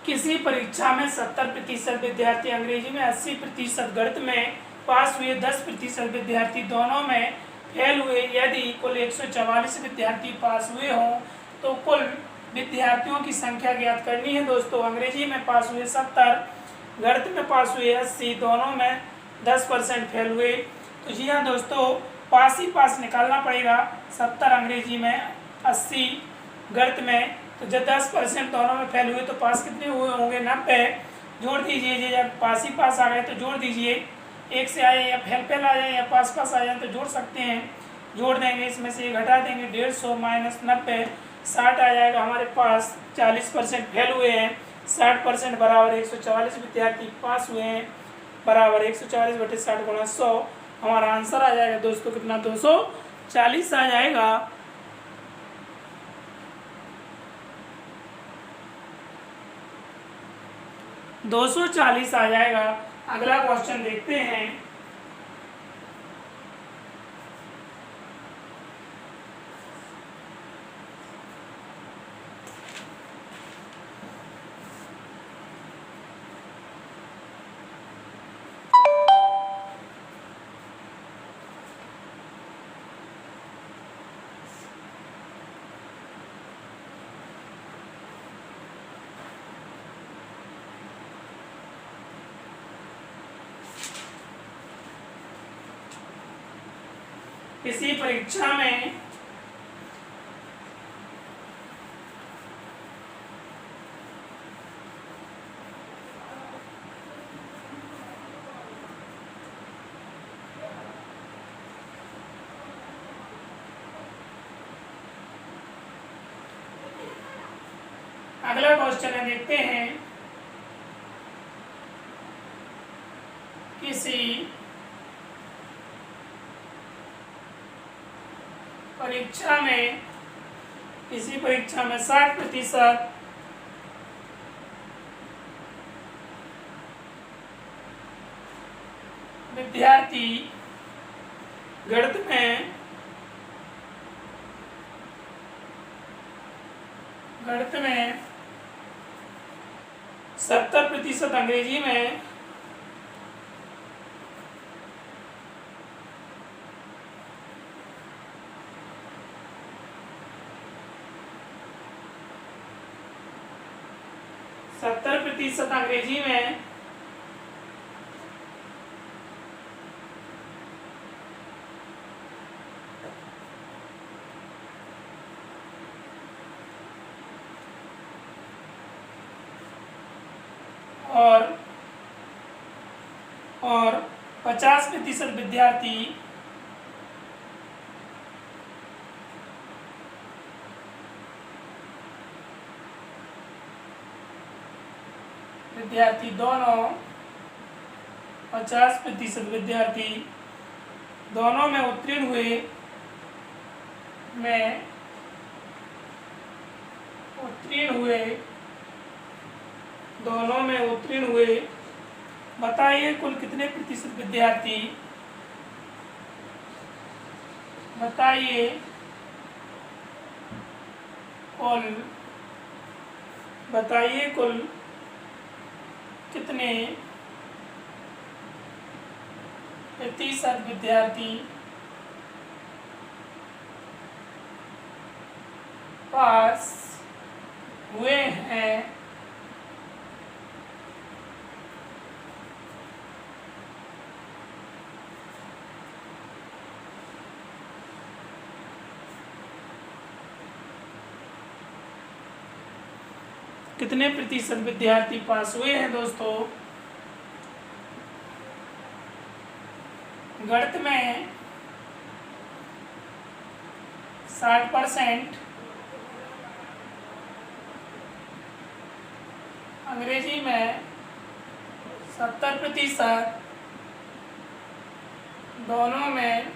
किसी परीक्षा में 70% विद्यार्थी अंग्रेजी में, 80% गणित में पास हुए, 10% विद्यार्थी दोनों में फेल हुए। यदि कुल 144 विद्यार्थी पास हुए हों तो कुल विद्यार्थियों की संख्या ज्ञात करनी है। दोस्तों अंग्रेजी में पास हुए 70, गणित में पास हुए 80, दोनों में 10% फेल हुए। तो जी हाँ दोस्तों, पास ही पास निकालना पड़ेगा। 70 अंग्रेजी में, 80 गणित में, तो जब 10% दोनों में फेल हुए तो पास कितने हुए होंगे? 90। जोड़ दीजिए, जब पास ही पास आ गए तो जोड़ दीजिए, एक से आए या फेल फेल आ जाए या पास पास आ जाए तो जोड़ सकते हैं। जोड़ देंगे, इसमें से घटा देंगे, 150 माइनस 90, 60 आ जाएगा हमारे पास। 40% फेल हुए हैं, 60% बराबर 144 विद्यार्थी पास हुए हैं, बराबर 144/60 गुणा 100। हमारा आंसर आ जाएगा दोस्तों कितना? 240 आ जाएगा। $240 आ जाएगा। अगला क्वेश्चन देखते हैं। किसी परीक्षा में अगला क्वेश्चन है, देखते हैं। किसी परीक्षा में 60% विद्यार्थी गणित में 70% अंग्रेजी में, अंग्रेजी में और 50% विद्यार्थी दोनों 50% विद्यार्थी दोनों में उत्तीर्ण हुए। बताइए कुल कितने प्रतिशत विद्यार्थी? बताइए कुल कितने प्रतिशत विद्यार्थी पास हुए हैं? कितने प्रतिशत विद्यार्थी पास हुए हैं दोस्तों? गणित में 60%, अंग्रेजी में 70%, दोनों में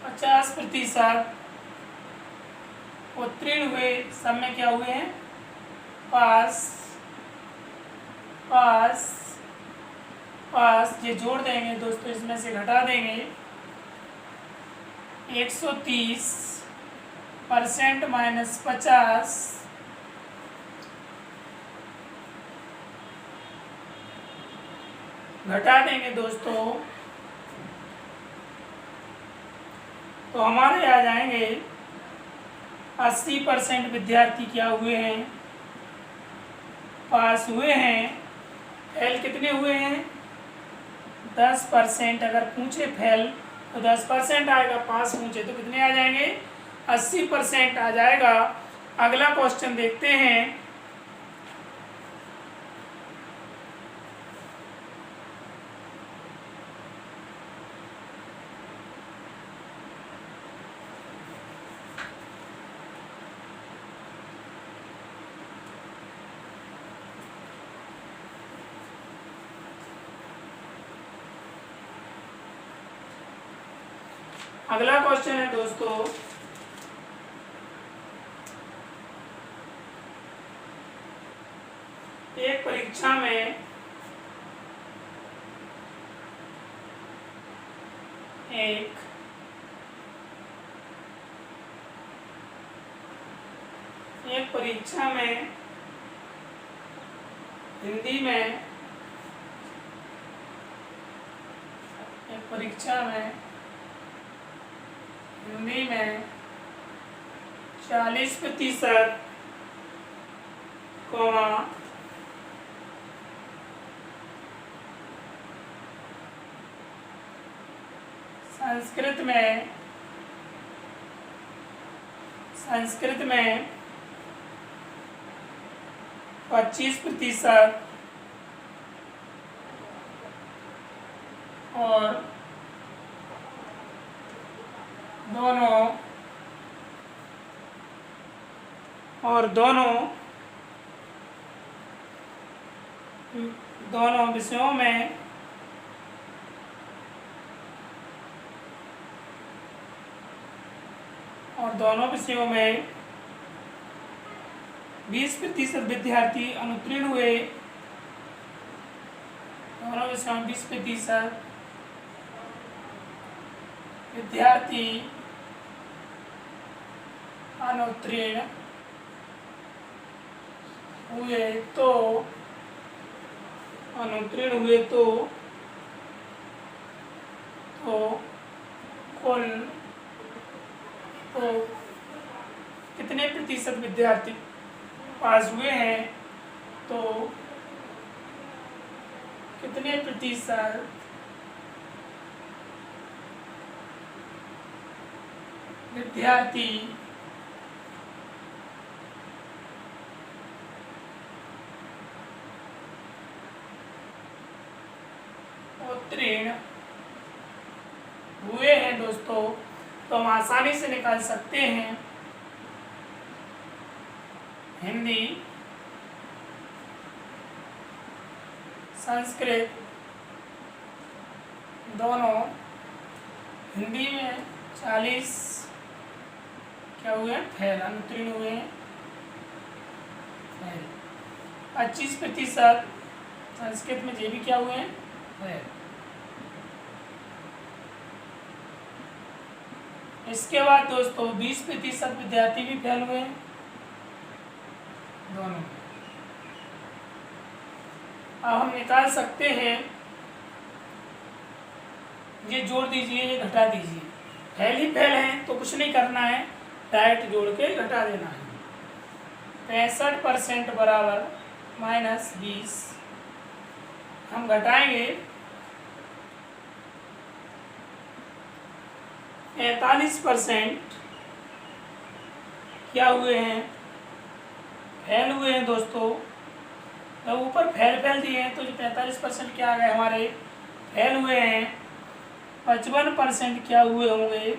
50% उत्तीर्ण हुए। सब में क्या हुए हैं? पास। ये जोड़ देंगे दोस्तों, इसमें से घटा देंगे, 130% माइनस 50 घटा देंगे दोस्तों तो हमारे आ जाएंगे 80% विद्यार्थी क्या हुए हैं, पास हुए हैं। फेल कितने हुए हैं, 10%। अगर पूछे फेल तो 10% आएगा, पास पूछे तो कितने आ जाएंगे, 80% आ जाएगा। अगला क्वेश्चन देखते हैं। अगला क्वेश्चन है दोस्तों, एक परीक्षा में एक परीक्षा में हिंदी में, एक परीक्षा में हिंदी में 40% कोमा संस्कृत में 25% और दोनों विषयों में 20% विद्यार्थी अनुत्तीर्ण हुए। दोनों विषयों में 20% विद्यार्थी अनुत्तीर्ण हुए तो कुल कितने प्रतिशत विद्यार्थी पास हुए हैं, तो कितने प्रतिशत विद्यार्थी उत्तीर्ण हुए हैं दोस्तों, तो हम आसानी से निकाल सकते हैं। हिंदी, संस्कृत दोनों, हिंदी में 40 क्या हुए, फेल, अनुत्तीर्ण हुए हैं, फेल। 25% संस्कृत में जे भी क्या हुए हैं, फेल। इसके बाद दोस्तों 20% विद्यार्थी भी फेल हुए हैं, दोनों। अब हम निकाल सकते हैं, ये जोड़ दीजिए, ये घटा दीजिए। फेल ही फेल हैं तो कुछ नहीं करना है, डायरेक्ट जोड़ के घटा देना है। 65% बराबर -20, हम घटाएंगे 45% क्या हुए हैं, फेल हुए हैं दोस्तों। जब ऊपर फेल दिए हैं तो जो 45% क्या आ गए हमारे, फेल हुए हैं। 55% क्या हुए होंगे,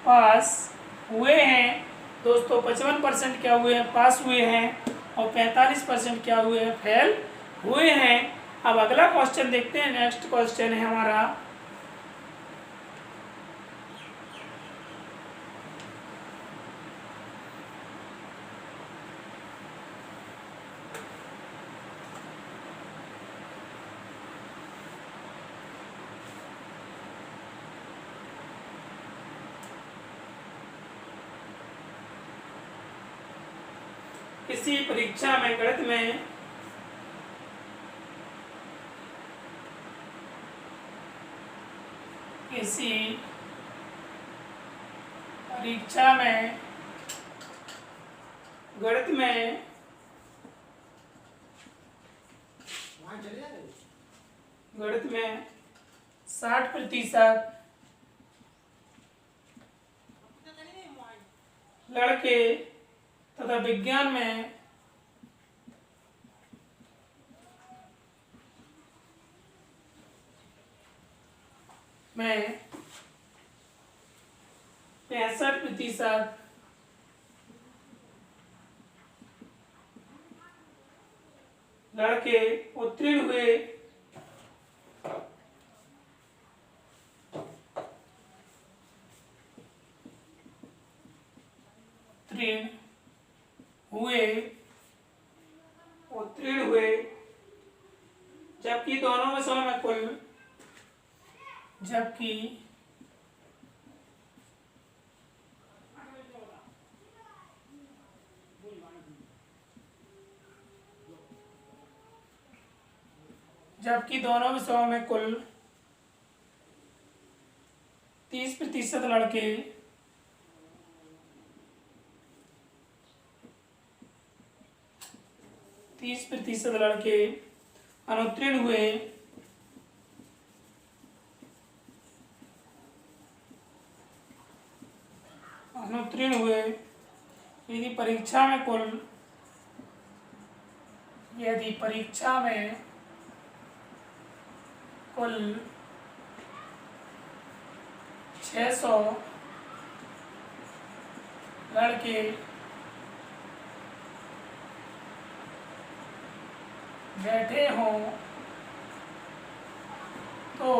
पास हुए हैं दोस्तों। 55% क्या हुए हैं, पास हुए हैं, और 45% क्या हुए हैं, फेल हुए हैं। अब अगला क्वेश्चन देखते हैं। नेक्स्ट क्वेश्चन है हमारा, किसी परीक्षा में गणित में इसी परीक्षा में गणित में 60% लड़के तथा विज्ञान में 65% लड़के उत्तीर्ण हुए। उत्तीर्ण हुए जबकि दोनों में समय कुल जबकि दोनों विषयों में कुल 30% लड़के अनुत्तीर्ण हुए। यदि परीक्षा में 600 लड़के बैठे हों तो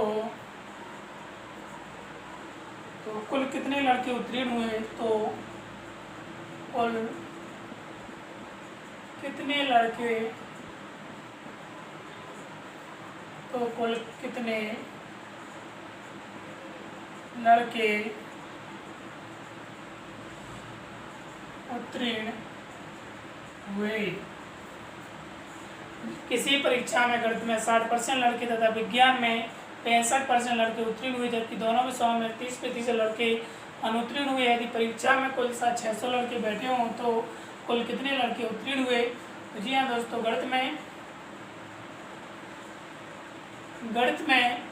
कुल कितने लड़के उत्तीर्ण हुए, तो कुल कितने लड़के उत्तीर्ण हुए। किसी परीक्षा में गणित में 60% लड़के तथा विज्ञान में 65% लड़के उत्तीर्ण हुए जबकि दोनों विषयों में 30% लड़के अनुत्तीर्ण हुए। यदि परीक्षा में कुल 600 लड़के बैठे हों तो कुल कितने लड़के उत्तीर्ण हुए। तो जी हाँ दोस्तों, गणित में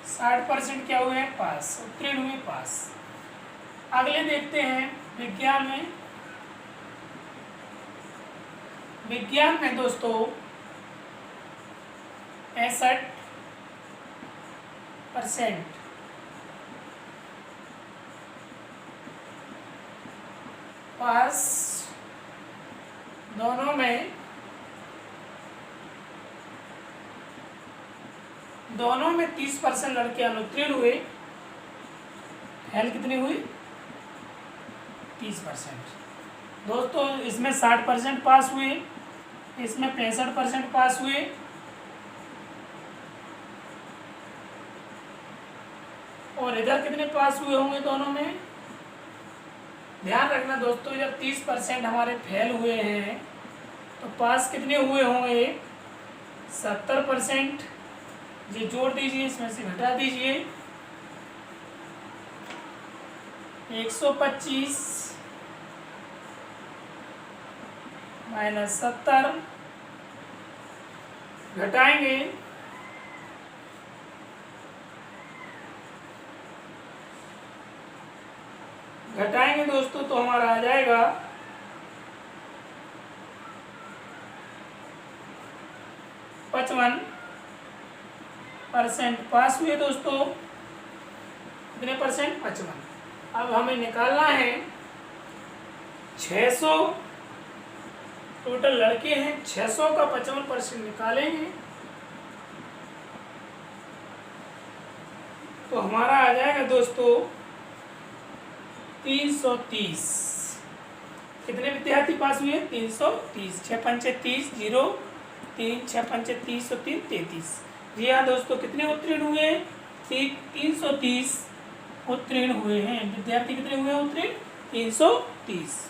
60% क्या हुए, पास, उत्तीर्ण हुए, पास। अगले देखते हैं विज्ञान में दोस्तों 65% पास। दोनों में 30% लड़के अनुत्तीर्ण हुए। फेल कितनी हुई, 30%। दोस्तों इसमें 60% पास हुए, इसमें 65% पास हुए। और इधर कितने पास हुए होंगे दोनों में। ध्यान रखना दोस्तों, जब 30% हमारे फेल हुए हैं तो पास कितने हुए होंगे, 70%। ये जोड़ दीजिए, इसमें से घटा दीजिए, 125 - 70 घटाएंगे दोस्तों तो हमारा आ जाएगा 55% पास हुए दोस्तों। कितने परसेंट, 55। अब हमें निकालना है 600 टोटल लड़के हैं, 600 का 55% निकालेंगे तो हमारा आ जाएगा दोस्तों 330। कितने विद्यार्थी पास हुए, 330। 6 पंचे 30, 0, 3, 6 पंचे 30 और 3, 33। जी हाँ दोस्तों, कितने उत्तीर्ण हुए, 330 उत्तीर्ण हुए हैं। विद्यार्थी कितने हुए उत्तीर्ण, 330।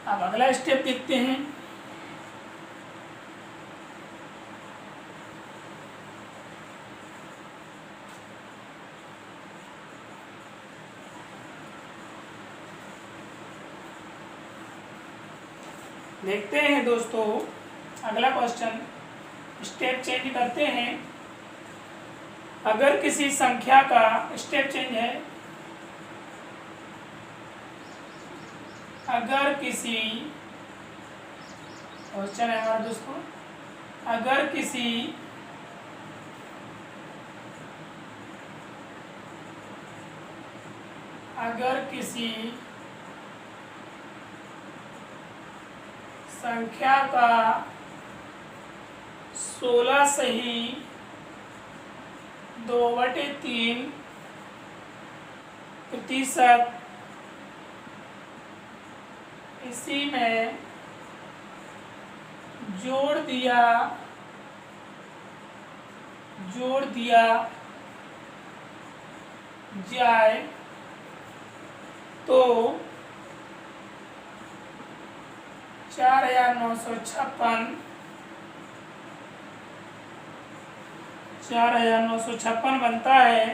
अब अगला स्टेप देखते हैं। देखते हैं दोस्तों अगला क्वेश्चन। स्टेप चेंज करते हैं। अगर किसी संख्या का स्टेप चेंज है, अगर किसी क्वेश्चन है हमारा दोस्तों, अगर किसी संख्या का 16 सही 2/3 प्रतिशत इसी में जोड़ दिया जाए तो 4,956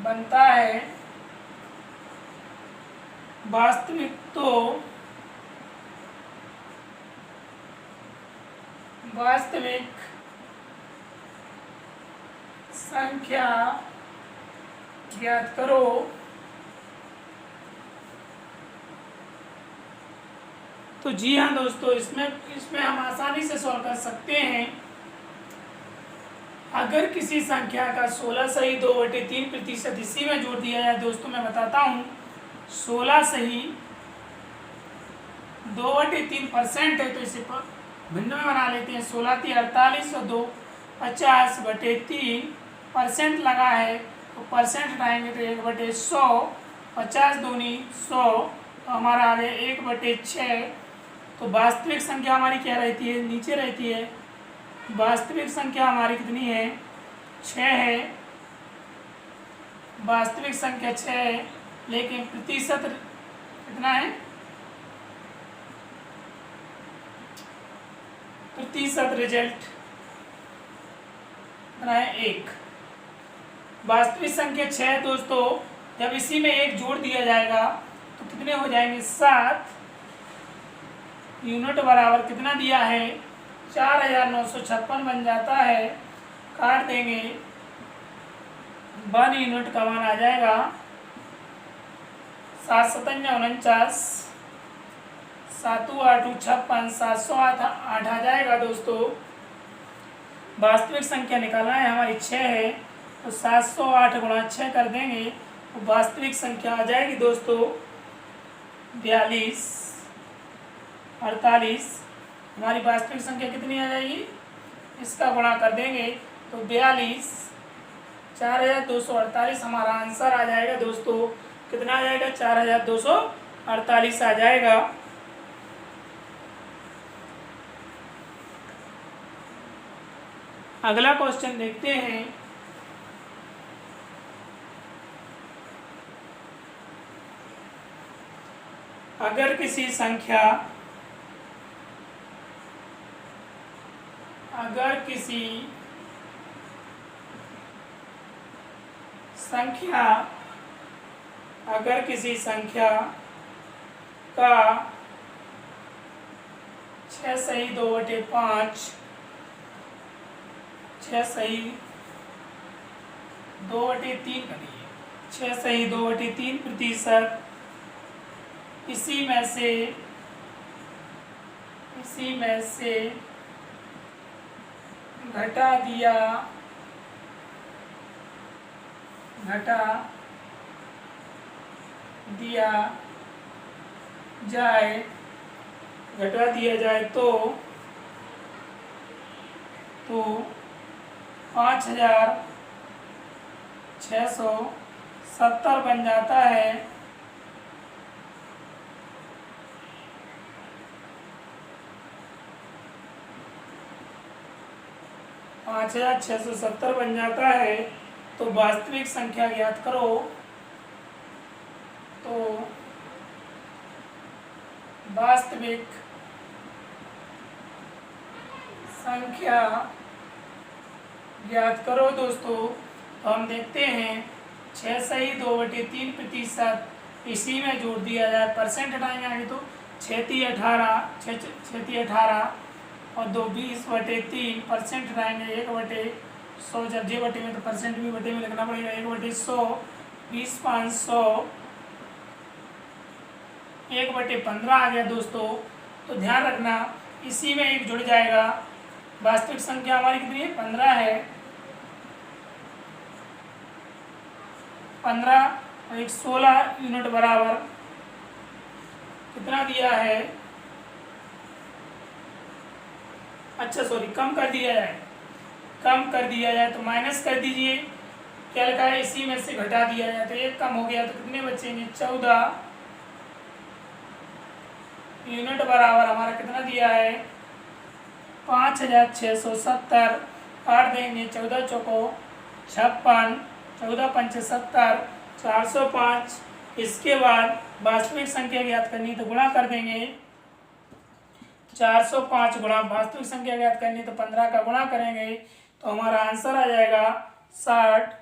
बनता है। वास्तविक संख्या ज्ञात करो। तो जी हाँ दोस्तों, इसमें हम आसानी से सॉल्व कर सकते हैं। अगर किसी संख्या का 16 सही 2/3 प्रतिशत इसी में जोड़ दिया जाए दोस्तों, मैं बताता हूँ 16 सही 2/3% है, तो इसे भिन्न में बना लेते हैं। 16 × 48 और 2 50/3% लगा है, तो परसेंट हटाएंगे तो 1/100, 50 दूनी 100, तो हमारा आ गया 1/6। तो वास्तविक संख्या हमारी क्या रहती है, नीचे रहती है। वास्तविक संख्या हमारी कितनी है, 6 है। वास्तविक संख्या 6 है, लेकिन प्रतिशत कितना है, प्रतिशत रिजल्ट है 1। वास्तविक संख्या 6 है दोस्तों, जब इसी में 1 जोड़ दिया जाएगा तो कितने हो जाएंगे, 7 यूनिट बराबर कितना दिया है, 4,956 बन जाता है। काट देंगे, 1 यूनिट का मान आ जाएगा 7 × 7 = 49, 7 × 8 = 56, 708 आ जाएगा दोस्तों। वास्तविक संख्या निकालना है, हमारी 6 है, तो 708 × 6 कर देंगे तो वास्तविक संख्या आ जाएगी दोस्तों 42, 48। हमारी वास्तविक संख्या कितनी आ जाएगी, इसका गुणा कर देंगे तो 42, 4,248 हमारा आंसर आ जाएगा दोस्तों। कितना आ जाएगा, 4,248 आ जाएगा। अगला क्वेश्चन देखते हैं। अगर किसी संख्या का 6 सही 2/5, 6 सही 2/3 करिए, 6 सही 2/3 प्रतिशत इसी में से घटा दिया जाए तो 5,670 बन जाता है। 5,670 बन जाता है। तो वास्तविक संख्या ज्ञात करो। तो वास्तविक संख्या ज्ञात करो दोस्तों। तो हम देखते हैं 6 सही 2/3%, इसी में जोड़ दिया जाए, परसेंट हटाएंगे आगे तो 6×18 और 2 20/3, परसेंट हटाएंगे 1/100, जब जे बटे में तो परसेंट भी बटे में लिखना पड़ेगा, 1/100, 20/500, 1/15 आ गया दोस्तों। तो ध्यान रखना इसी में एक जुड़ जाएगा। वास्तविक संख्या हमारी कितनी है, 15 है। 15 और 1 16 यूनिट बराबर कितना दिया है, अच्छा सॉरी कम कर दिया जाए, कम कर दिया जाए तो माइनस कर दीजिए, क्या लिखा है इसी में से घटा दिया जाए, तो 1 कम हो गया तो कितने बचेंगे, 14 यूनिट बराबर हमारा कितना दिया है, 5670। काट देंगे, 14 चौको 56, 14 पंचे 70, 405। इसके बाद वास्तविक संख्या ज्ञात करनी तो गुणा कर देंगे, 405 गुणा वास्तविक संख्या ज्ञात करनी तो 15 का गुणा करेंगे, तो हमारा आंसर आ जाएगा 60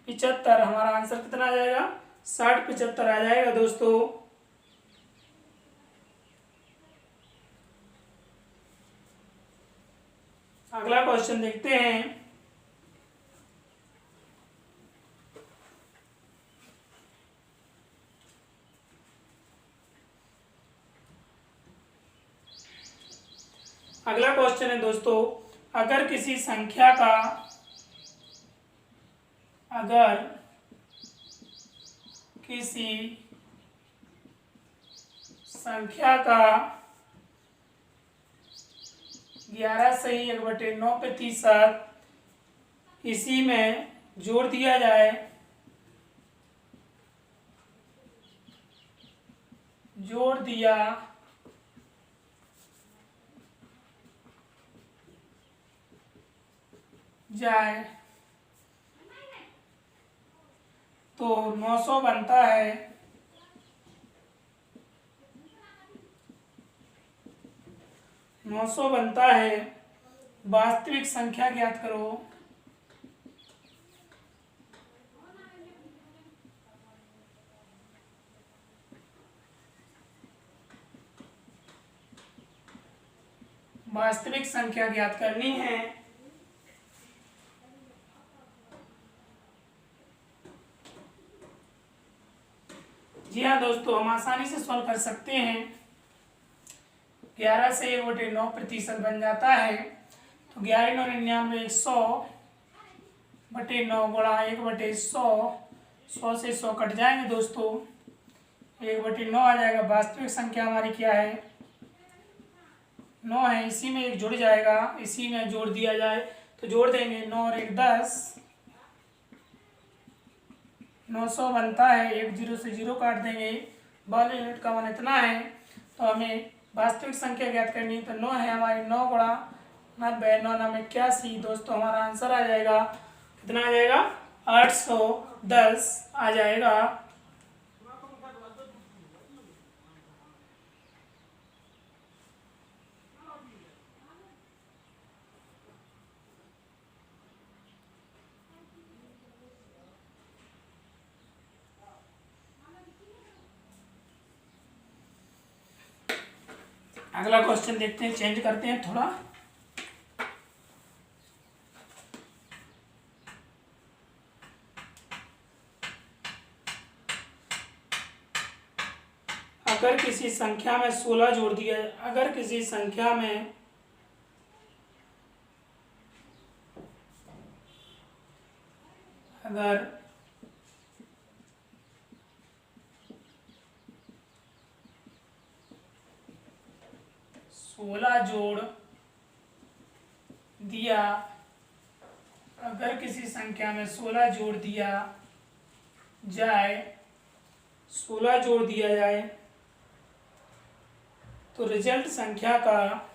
75। हमारा आंसर कितना आ जाएगा, 60 75 आ जाएगा दोस्तों। अगला क्वेश्चन देखते हैं। अगला क्वेश्चन है दोस्तों, अगर किसी संख्या का 11 सही 1/9%, इसी में जोड़ दिया जाए, जोड़ दिया जाए तो 900 बनता है। 900 बनता है। वास्तविक संख्या ज्ञात करो। वास्तविक संख्या ज्ञात करनी है। जी हाँ दोस्तों, हम आसानी से सॉल्व कर सकते हैं। 11 से 1/9% बन जाता है, तो 11×9 100/9 गुणा 1/100, 100 से 100 कट जाएंगे दोस्तों, 1/9 आ जाएगा। वास्तविक संख्या हमारी क्या है, 9 है। इसी में एक जुड़ जाएगा, इसी में जोड़ दिया जाए तो जोड़ देंगे, 9 और 1 10, 900 बनता है। 1 0 से 0 काट देंगे, बल यूनिट का मान इतना है। तो हमें वास्तविक संख्या ज्ञात करनी है, तो 9 है हमारी, 9 गुणा 90, 9 9 81 दोस्तों, हमारा आंसर आ जाएगा, कितना आ जाएगा, 810 आ जाएगा। अगला क्वेश्चन देखते हैं, चेंज करते हैं थोड़ा। अगर किसी संख्या में 16 जोड़ दिया, अगर किसी संख्या में अगर 16 जोड़ दिया, अगर किसी संख्या में 16 जोड़ दिया जाए, 16 जोड़ दिया जाए तो रिजल्ट संख्या का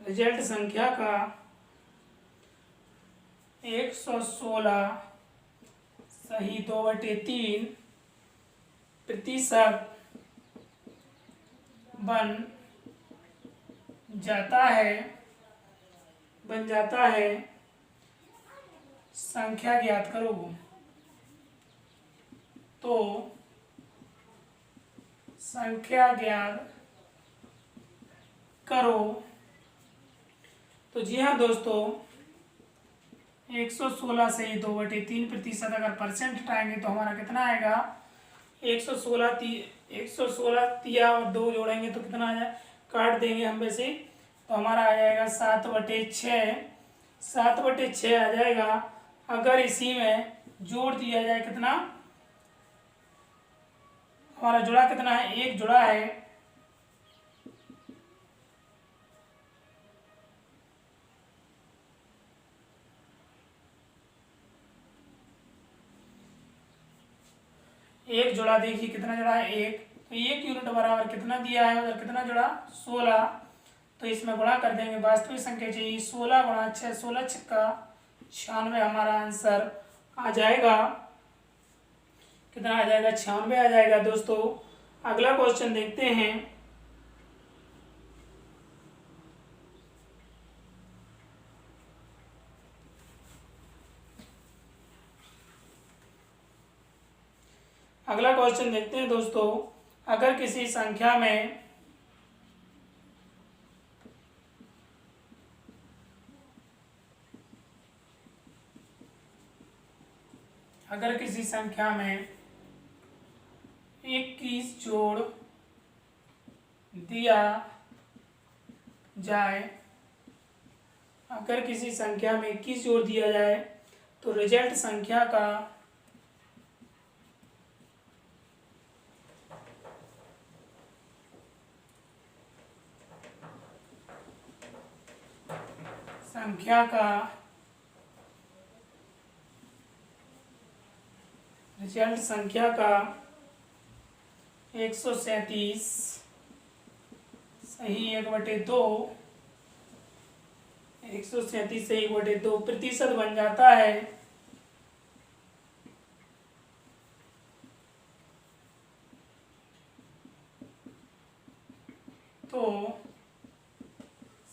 रिजल्ट संख्या का 116 सही 2/3 प्रतिशत बन जाता है संख्या ज्ञात करो। तो संख्या ज्ञात करो। तो जी हाँ दोस्तों, 116 से 2/3 प्रतिशत अगर परसेंट हटाएंगे तो हमारा कितना आएगा? 116 तिया और 2 जोड़ेंगे तो कितना आ जाए, काट देंगे हम वैसे, तो हमारा आ जाएगा 7/6। 7/6 आ जाएगा। अगर इसी में जोड़ दिया जाए कितना, हमारा जुड़ा कितना है? 1 जुड़ा है। एक जुड़ा, देखिए कितना जुड़ा है? 1। तो 1 यूनिट बराबर कितना दिया है उधर, कितना जुड़ा? 16। तो इसमें गुणा कर देंगे, वास्तविक संख्या चाहिए। 16 गुणा 6, 16 छक्का 96 हमारा आंसर आ जाएगा। कितना आ जाएगा? 96 आ जाएगा। दोस्तों अगला क्वेश्चन देखते हैं। अगला क्वेश्चन देखते हैं दोस्तों। अगर किसी संख्या में अगर किसी संख्या में 21 जोड़ दिया जाए, अगर किसी संख्या में 21 जोड़ दिया जाए तो रिजल्ट संख्या का रिजल्ट संख्या का 137 सही 1/2 137 सही 1/2 प्रतिशत बन जाता है। तो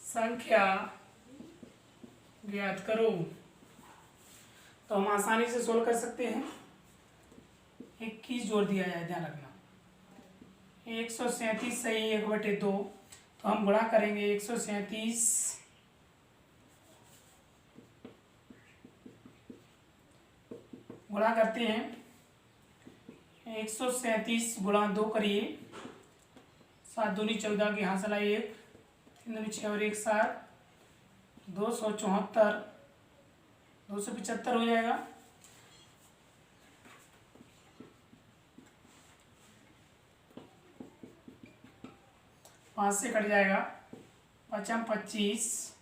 संख्या ज्ञात करो। तो हम आसानी से सोल्व कर सकते हैं। 21 जोड़ दिया जाए, ध्यान रखना। 137 सही 1/2। तो हम गुणा करेंगे 137 गुणा करते हैं। 137 गुणा 2 करिए, 7 दूनी 14 की हासिल आई 1, 3 दूनी 6 और 1 7, 274 275 हो जाएगा। पाँच से कट जाएगा, 5 25,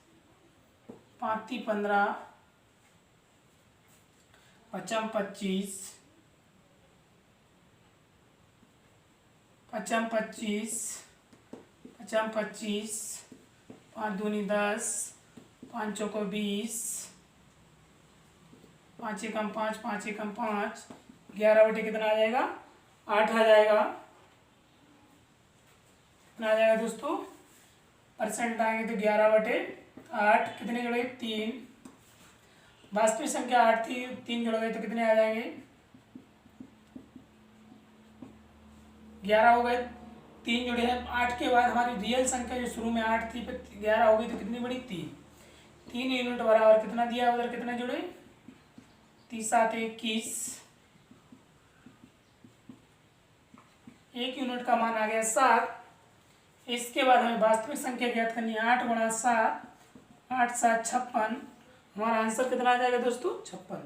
5 15, 5 25, 5 25, 5 25, 5 दूनी 10, 5 चौको 20, 5 एकम 5, 5 एकम 5, 11/, कितना आ जाएगा? 8 आ जाएगा। कितना आ जाएगा दोस्तों? परसेंट आएंगे तो 11/8। कितने जोड़े? 3। वास्तविक संख्या 8 थी, 3 जोड़ोगे तो कितने आ जाएंगे? 11 हो गए। 3 जोड़े हैं। 8 के बाद हमारी रियल संख्या जो शुरू में 8 थी, फिर 11 हो गई तो कितनी बड़ी? 3 यूनिट बराबर कितना दिया उधर, कितने जोड़े? 3 7 21। 1 यूनिट का मान आ गया 7। इसके बाद हमें वास्तविक संख्या ज्ञात करनी है। 8 गुणा 7, 8 7 56। हमारा आंसर कितना आ जाएगा दोस्तों? 56।